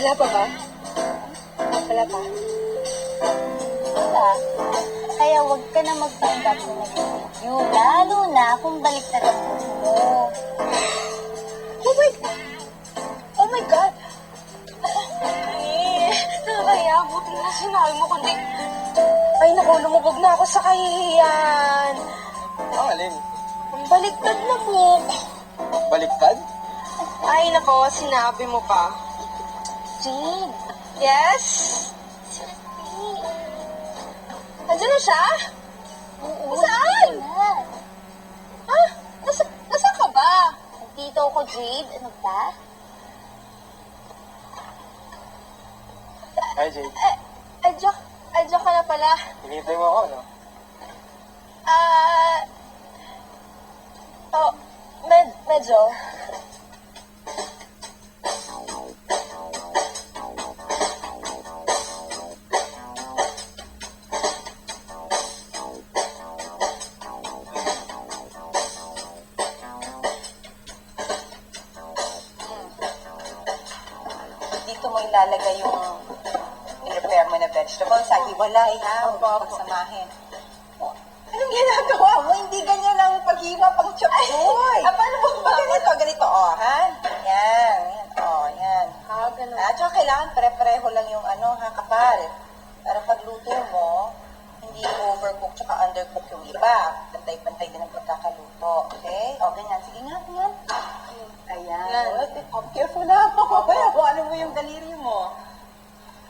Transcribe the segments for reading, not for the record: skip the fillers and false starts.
Wala pa ba? Wala pa? Wala. Kaya huwag ka na magpanggap na nag-review. Lalo na kung baliktad ang puso mo. Oh my God! Nakakaya, buti na sinabi mo kundi... Ay naku, lumubog na ako sa kahihiyan. Ang alin? Ang baliktad na po. Baliktad? Ay nako, sinabi mo pa. Jade, Yes? Andiyan na siya? oo. Saan? Na. Ha? Nasaan ka ba? Dito ako, Jade. Ano ba? Hi, Jade. Diyan ka na pala. Hinihintay mo ako, no? Oh, medyo. Dito mo ilalagay yung i-prepare mo na vegetables. Sa hiwalay, ha? Huwag mo pagsamahin. Oh, anong ginagawa mo? Hindi ganyan ang paghiwa pang chapsoy. Paano mo ba? Ganito, ha? Yan. Yan. Ganun. At saka kailangan pare-pareho lang yung ha, kapal. Para pagluto mo, hindi overcook tsaka undercook yung iba. Pantay-pantay din ang pagkakaluto. Okay? Ganyan. Sige nga, ganyan. Ayan. Yan. Careful na. Ano mo yung daliri mo?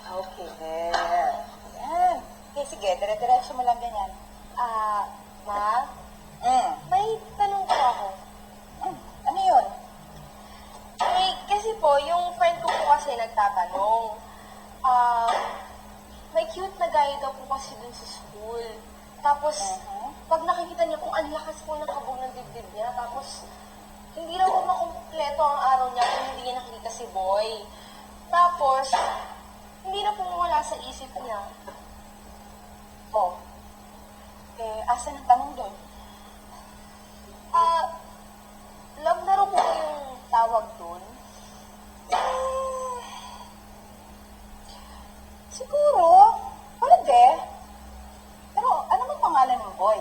Okay, there. Ayan. Okay, sige. Dire-diretso mo lang ganyan. Ma, Mm. may tanong po ako. Ano yun? Kasi po, yung friend ko po kasi nagtatanong, may cute na guy daw po kasi dun sa school. Tapos, pag nakikita niya kung ang lakas po ng kabog ng dibdib niya, tapos, hindi raw po makumpleto ang araw niya kung hindi niya nakikita si Boy. Tapos, hindi na po mawala sa isip niya. Asan ang tanong doon? Love na raw po yung tawag dun. Siguro. Pwede. Pero, ano bang pangalan ng boy?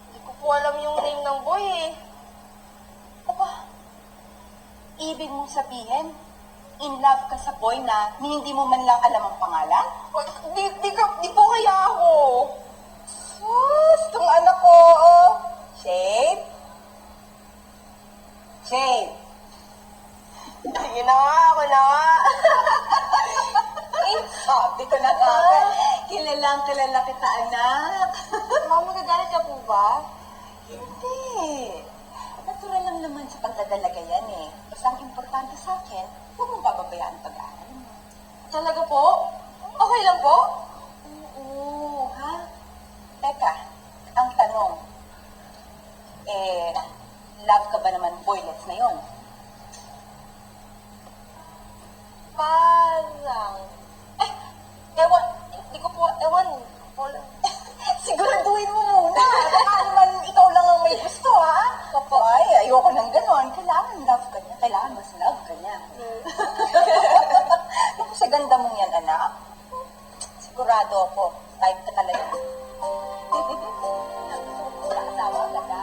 Hindi ko po alam yung name ng Boy eh. Ibig mong sabihin, in love ka sa boy na hindi mo man lang alam ang pangalan? Di po kaya ako. Sus, itong anak ko, Shade? Shade. Sige na nga, ako na nga. Sabi ko na nga. Kilala kita, anak. Mama, magagalit ka po ba? Hindi. Natural lang naman sa pagdadalaga yan eh. Basta ang importante sa akin, huwag mong bababayaan ang pag-aaral mo. Talaga po? Okay lang po? Oo, ha? Teka, ang tanong, love ka ba naman boylets na yon? Parang... ewan ko lang. Siguraduhin mo muna. Baka naman ikaw lang ang may gusto, ha? Ay, ayoko ng ganon. Kailangan love ka niya. Kailangan mas love ka niya. Naku, sa ganda mong yan, anak. Sigurado ako. Type ka talaga. Wala asawa, ganda.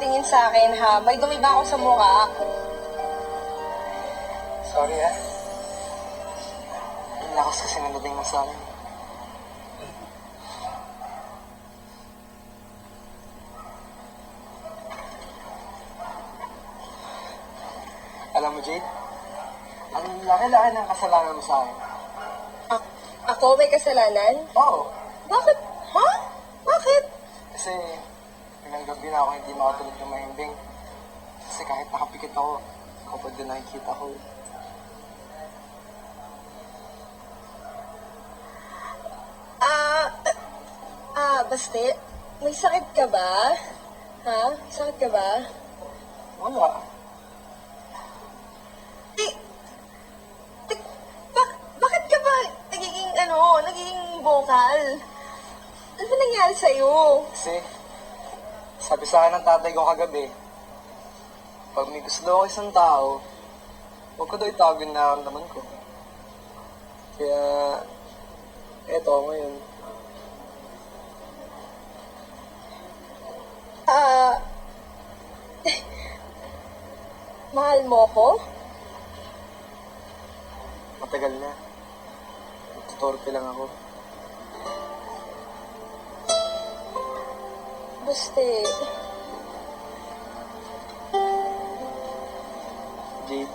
tingin sa akin, ha? May dumi ba ako sa mukha? Sorry ah. Ang lakas kasi nadating mo sa akin. Alam mo, Jade, ang laki-laki ng kasalanan mo sa akin. Ako may kasalanan? Oo, Bakit? Ha? Bakit? kasi ilang gabi na ako hindi makatulog ng mahimbing. Kasi kahit nakapikit ako, ikaw pa din nakikita ko. Baste, may sakit ka ba? Ha? May sakit ka ba? Wala. Eh, bakit ka ba nagiging vocal? Ano ba nangyari sa'yo? Kasi, sabi sa akin ng tatay ko kagabi, pag may gusto daw ako isang tao, huwag ko daw itago yung nararamdaman ko. Kaya, eto ako ngayon. Mahal mo ko? Matagal na. Nagtutorpe lang ako. Baste. Jade,